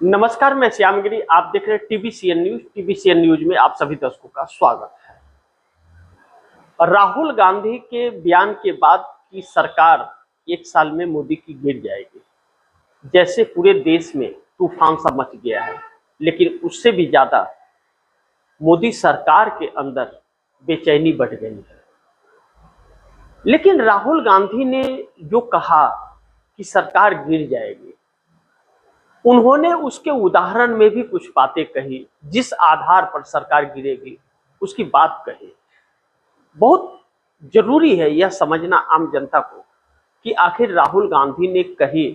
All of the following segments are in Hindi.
नमस्कार, मैं श्यामगिरी। आप देख रहे हैं टीबीसीएन न्यूज। टीबीसीएन न्यूज में आप सभी दर्शकों का स्वागत है। राहुल गांधी के बयान के बाद की सरकार एक साल में मोदी की गिर जाएगी, जैसे पूरे देश में तूफान सा मच गया है। लेकिन उससे भी ज्यादा मोदी सरकार के अंदर बेचैनी बढ़ गई है। लेकिन राहुल गांधी ने जो कहा कि सरकार गिर जाएगी, उन्होंने उसके उदाहरण में भी कुछ बातें कही जिस आधार पर सरकार गिरेगी उसकी बात कही। बहुत जरूरी है यह समझना आम जनता को कि आखिर राहुल गांधी ने कही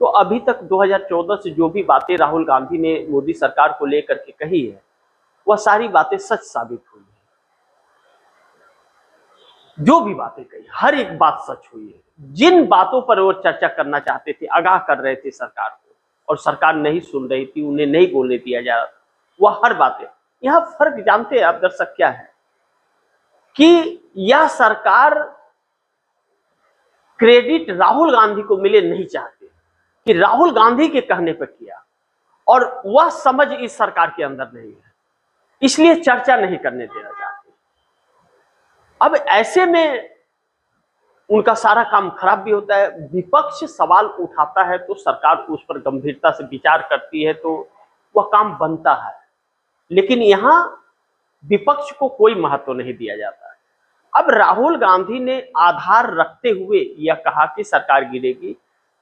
तो अभी तक 2014 से जो भी बातें राहुल गांधी ने मोदी सरकार को लेकर के कही है वह सारी बातें सच साबित हुई है। जो भी बातें कही हर एक बात सच हुई है। जिन बातों पर वो चर्चा करना चाहते थे, आगाह कर रहे थे सरकार को, और सरकार नहीं सुन रही थी, उन्हें नहीं बोलने दिया जा रहा था, वह हर बातें। यह फर्क जानते हैं आप दर्शक क्या है कि यह सरकार क्रेडिट राहुल गांधी को मिले नहीं चाहते कि राहुल गांधी के कहने पर किया, और वह समझ इस सरकार के अंदर नहीं है, इसलिए चर्चा नहीं करने देना चाहते। अब ऐसे में उनका सारा काम खराब भी होता है। विपक्ष सवाल उठाता है तो सरकार उस पर गंभीरता से विचार करती है तो वह काम बनता है। लेकिन यहां विपक्ष को कोई महत्व नहीं दिया जाता है। अब राहुल गांधी ने आधार रखते हुए यह कहा कि सरकार गिरेगी,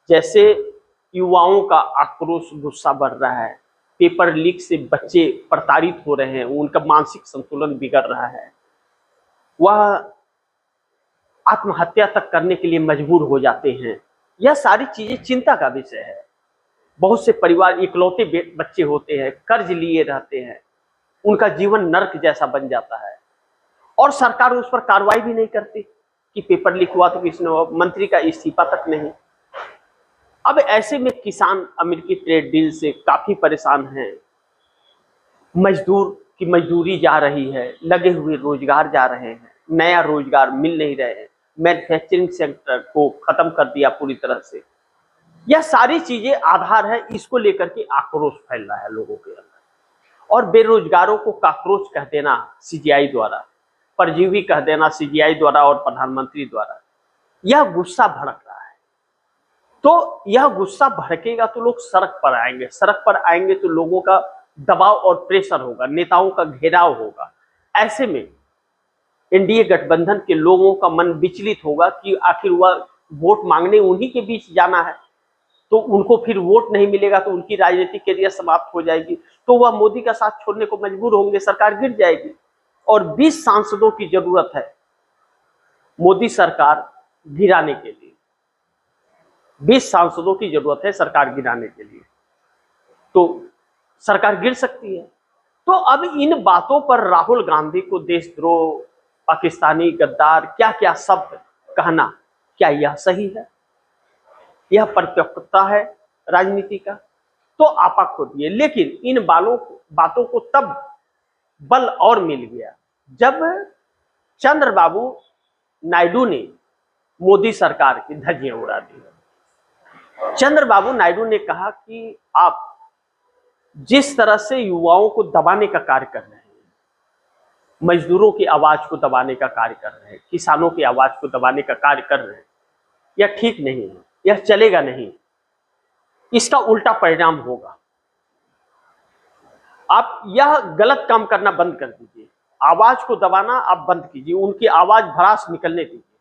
जैसे युवाओं का आक्रोश, गुस्सा बढ़ रहा है, पेपर लीक से बच्चे प्रताड़ित हो रहे हैं, उनका मानसिक संतुलन बिगड़ रहा है, वह आत्महत्या तक करने के लिए मजबूर हो जाते हैं। यह सारी चीजें चिंता का विषय है। बहुत से परिवार इकलौते बच्चे होते हैं, कर्ज लिए रहते हैं, उनका जीवन नर्क जैसा बन जाता है और सरकार उस पर कार्रवाई भी नहीं करती कि पेपर लीक हुआ तो किसी ने, मंत्री का इस्तीफा तक नहीं। अब ऐसे में किसान अमेरिकी ट्रेड डील से काफी परेशान हैं, मजदूर की मजदूरी जा रही है, लगे हुए रोजगार जा रहे हैं, नया रोजगार मिल नहीं रहे हैं, मैन्युफैक्चरिंग सेक्टर को खत्म कर दिया पूरी तरह से। यह सारी चीजें आधार है, इसको लेकर के आक्रोश फैल रहा है लोगों के अंदर। और बेरोजगारों को काक्रोच कह देना सीजीआई द्वारा, परजीवी कह देना सीजीआई द्वारा और प्रधानमंत्री द्वारा, यह गुस्सा भड़क रहा है। तो यह गुस्सा भड़केगा तो लोग सड़क पर आएंगे, सड़क पर आएंगे तो लोगों का दबाव और प्रेशर होगा, नेताओं का घेराव होगा। ऐसे में एनडीए गठबंधन के लोगों का मन विचलित होगा कि आखिर वह वोट मांगने उन्हीं के बीच जाना है, तो उनको फिर वोट नहीं मिलेगा तो उनकी राजनीतिक कैरियर समाप्त हो जाएगी, तो वह मोदी का साथ छोड़ने को मजबूर होंगे, सरकार गिर जाएगी। और 20 सांसदों की जरूरत है मोदी सरकार गिराने के लिए, 20 सांसदों की जरूरत है सरकार गिराने के लिए, तो सरकार गिर सकती है। तो अब इन बातों पर राहुल गांधी को देशद्रोह, पाकिस्तानी, गद्दार, क्या क्या शब्द कहना, क्या यह सही है? यह परिपक्वता है राजनीति का? तो आपा खोदिए। लेकिन इन बातों को तब बल और मिल गया जब चंद्रबाबू नायडू ने मोदी सरकार की धज्जियां उड़ा दी। चंद्रबाबू नायडू ने कहा कि आप जिस तरह से युवाओं को दबाने का कार्य कर रहे हैं, मजदूरों की आवाज को दबाने का कार्य कर रहे हैं, किसानों की आवाज को दबाने का कार्य कर रहे हैं, यह ठीक नहीं है, यह चलेगा नहीं, इसका उल्टा परिणाम होगा। आप यह गलत काम करना बंद कर दीजिए, आवाज को दबाना आप बंद कीजिए, उनकी आवाज भड़ास निकलने दीजिए।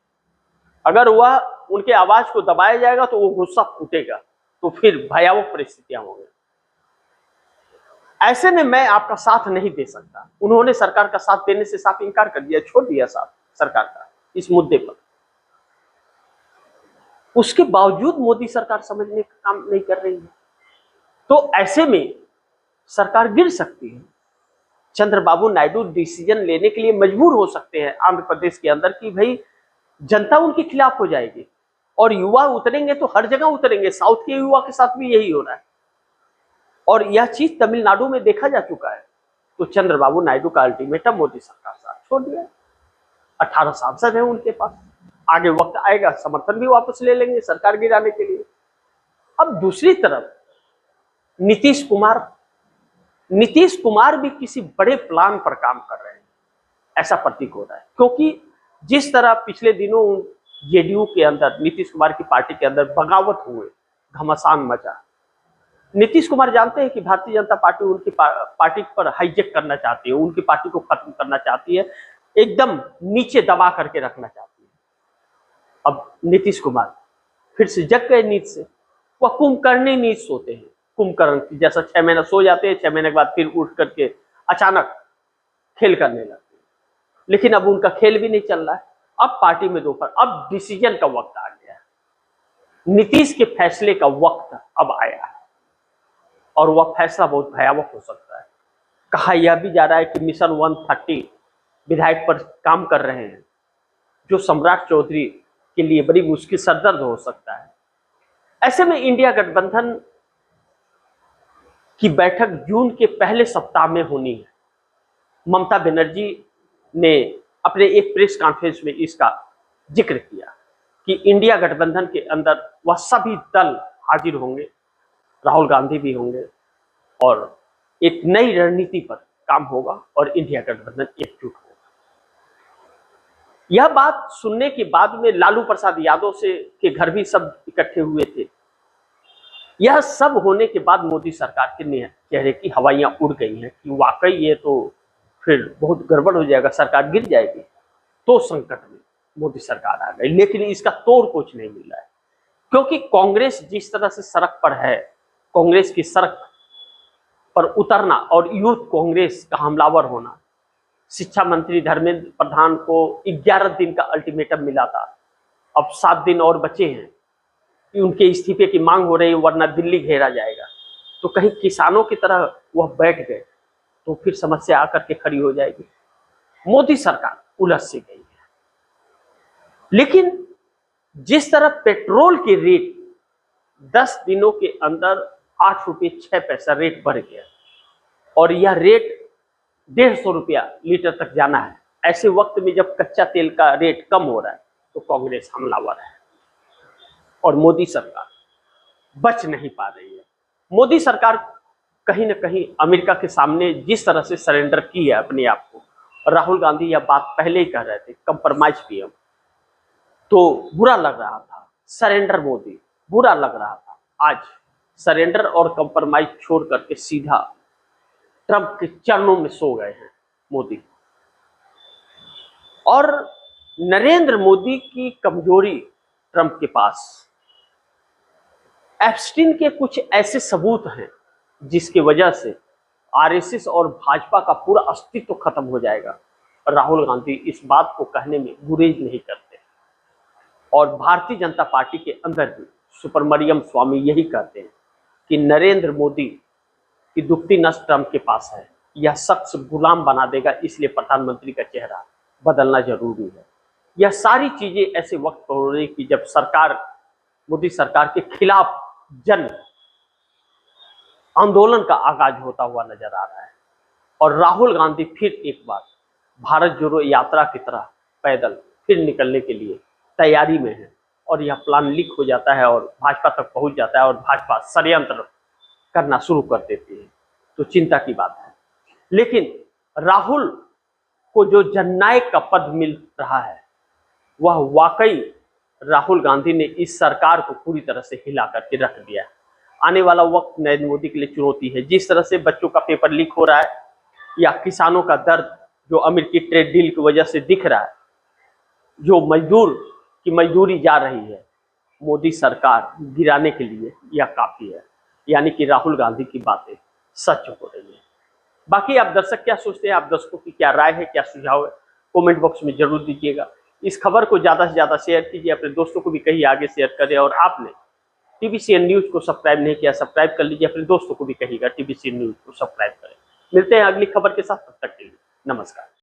अगर वह उनके आवाज को दबाया जाएगा तो वो गुस्सा फूटेगा, तो फिर भयावह परिस्थितियां होंगी। ऐसे में मैं आपका साथ नहीं दे सकता। उन्होंने सरकार का साथ देने से साफ इनकार कर दिया, छोड़ दिया साथ सरकार का इस मुद्दे पर। उसके बावजूद मोदी सरकार समझने का काम नहीं कर रही है, तो ऐसे में सरकार गिर सकती है। चंद्रबाबू नायडू डिसीजन लेने के लिए मजबूर हो सकते हैं आंध्र प्रदेश के अंदर कि भाई जनता उनके खिलाफ हो जाएगी और युवा उतरेंगे तो हर जगह उतरेंगे। साउथ के युवा के साथ भी यही हो रहा है और यह चीज तमिलनाडु में देखा जा चुका है। तो चंद्रबाबू नायडू का अल्टीमेटम मोदी सरकार साथ छोड़ दिया। 18 सांसद हैं उनके पास, आगे वक्त आएगा समर्थन भी वापस ले लेंगे सरकार गिराने के लिए। अब दूसरी तरफ नीतीश कुमार भी किसी बड़े प्लान पर काम कर रहे हैं, ऐसा प्रतीक हो रहा है। क्योंकि जिस तरह पिछले दिनों जेडीयू के अंदर, नीतीश कुमार की पार्टी के अंदर बगावत हुए, घमासान मचा। नीतीश कुमार जानते हैं कि भारतीय जनता पार्टी उनकी पार्टी पर हाईजेक करना चाहती है, उनकी पार्टी को खत्म करना चाहती है, एकदम नीचे दबा करके रखना चाहती है। अब नीतीश कुमार फिर से जग गए नींद से। वह कुंभकर्णी नींद सोते हैं, कुंभकर्ण की जैसा 6 महीना सो जाते हैं, 6 महीने के बाद फिर उठ करके अचानक खेल करने लगते हैं। लेकिन अब उनका खेल भी नहीं चल रहा है। अब पार्टी में दोपहर, अब डिसीजन का वक्त आ गया है, नीतीश के फैसले का वक्त अब आया है और वह फैसला बहुत भयावह हो सकता है। कहा यह भी जा रहा है कि मिशन 130 विधायक पर काम कर रहे हैं, जो सम्राट चौधरी के लिए बड़ी मुश्किल सरदर्द हो सकता है। ऐसे में इंडिया गठबंधन की बैठक जून के पहले सप्ताह में होनी है। ममता बनर्जी ने अपने एक प्रेस कॉन्फ्रेंस में इसका जिक्र किया कि इंडिया गठबंधन के अंदर वह सभी दल हाजिर होंगे, राहुल गांधी भी होंगे और एक नई रणनीति पर काम होगा और इंडिया गठबंधन एकजुट होगा। यह बात सुनने के बाद में लालू प्रसाद यादव से के घर भी सब इकट्ठे हुए थे। यह सब होने के बाद मोदी सरकार के चेहरे की हवाइयां उड़ गई हैं कि वाकई ये तो फिर बहुत गड़बड़ हो जाएगा, सरकार गिर जाएगी। तो संकट में मोदी सरकार आ गई, लेकिन इसका तोड़ कुछ नहीं मिल रहा है। क्योंकि कांग्रेस जिस तरह से सड़क पर है, कांग्रेस की सड़क पर उतरना और यूथ कांग्रेस का हमलावर होना, शिक्षा मंत्री धर्मेंद्र प्रधान को 11 दिन का अल्टीमेटम मिला था, अब 7 दिन और बचे हैं कि उनके इस्तीफे की मांग हो रही है, वरना दिल्ली घेरा जाएगा। तो कहीं किसानों की तरह वह बैठ गए तो फिर समस्या आकर के खड़ी हो जाएगी। मोदी सरकार उलझ सी गई है। लेकिन जिस तरह पेट्रोल के रेट 10 दिनों के अंदर 8 रुपये 6 पैसा रेट बढ़ गया और यह रेट 150 रुपया लीटर तक जाना है, ऐसे वक्त में जब कच्चा तेल का रेट कम हो रहा है तो कांग्रेस हमलावर है और मोदी सरकार बच नहीं पा रही है। मोदी सरकार कहीं ना कहीं अमेरिका के सामने जिस तरह से सरेंडर की है अपने आप को, और राहुल गांधी यह बात पहले ही कह रहे थे, कंप्रोमाइज पीएम, तो बुरा लग रहा था। सरेंडर मोदी बुरा लग रहा था। आज सरेंडर और कंप्रोमाइज छोड़ करके सीधा ट्रंप के चरणों में सो गए हैं मोदी। और नरेंद्र मोदी की कमजोरी ट्रंप के पास एप्स्टीन के कुछ ऐसे सबूत हैं जिसकी वजह से आरएसएस और भाजपा का पूरा अस्तित्व खत्म हो जाएगा। राहुल गांधी इस बात को कहने में गुरेज नहीं करते और भारतीय जनता पार्टी के अंदर भी सुब्रमण्यम स्वामी यही कहते हैं कि नरेंद्र मोदी की दुखती नस ट्रंप के पास है। यह शख्स गुलाम बना देगा, इसलिए प्रधानमंत्री का चेहरा बदलना जरूरी है। यह सारी चीजें ऐसे वक्त पर हो रही कि जब सरकार, मोदी सरकार के खिलाफ जन आंदोलन का आगाज होता हुआ नजर आ रहा है और राहुल गांधी फिर एक बार भारत जोड़ो यात्रा की तरह पैदल फिर निकलने के लिए तैयारी में है और यह प्लान लीक हो जाता है और भाजपा तक पहुंच जाता है और भाजपा षड्यंत्र करना शुरू कर देती है, तो चिंता की बात है। लेकिन राहुल को जो जननायक का पद मिल रहा है, वह वाकई राहुल गांधी ने इस सरकार को पूरी तरह से हिला करके रख दिया है। आने वाला वक्त नरेंद्र मोदी के लिए चुनौती है। जिस तरह से बच्चों का पेपर लीक हो रहा है या किसानों का दर्द जो अमेरिकी ट्रेड डील की वजह से दिख रहा है, जो मजदूर की मजदूरी जा रही है, मोदी सरकार गिराने के लिए यह काफी है। यानी कि राहुल गांधी की बातें सच हो रही है। बाकी आप दर्शक क्या सोचते हैं, आप दर्शकों की क्या राय है, क्या सुझाव है, कमेंट बॉक्स में जरूर दीजिएगा। इस खबर को ज्यादा से ज्यादा शेयर कीजिए, अपने दोस्तों को भी कहिए आगे शेयर करें। और आपने TVCN न्यूज को सब्सक्राइब नहीं किया, सब्सक्राइब कर लीजिए, अपने दोस्तों को भी कहिएगा TVCN न्यूज को सब्सक्राइब करें। मिलते हैं अगली खबर के साथ, तब तक के लिए नमस्कार।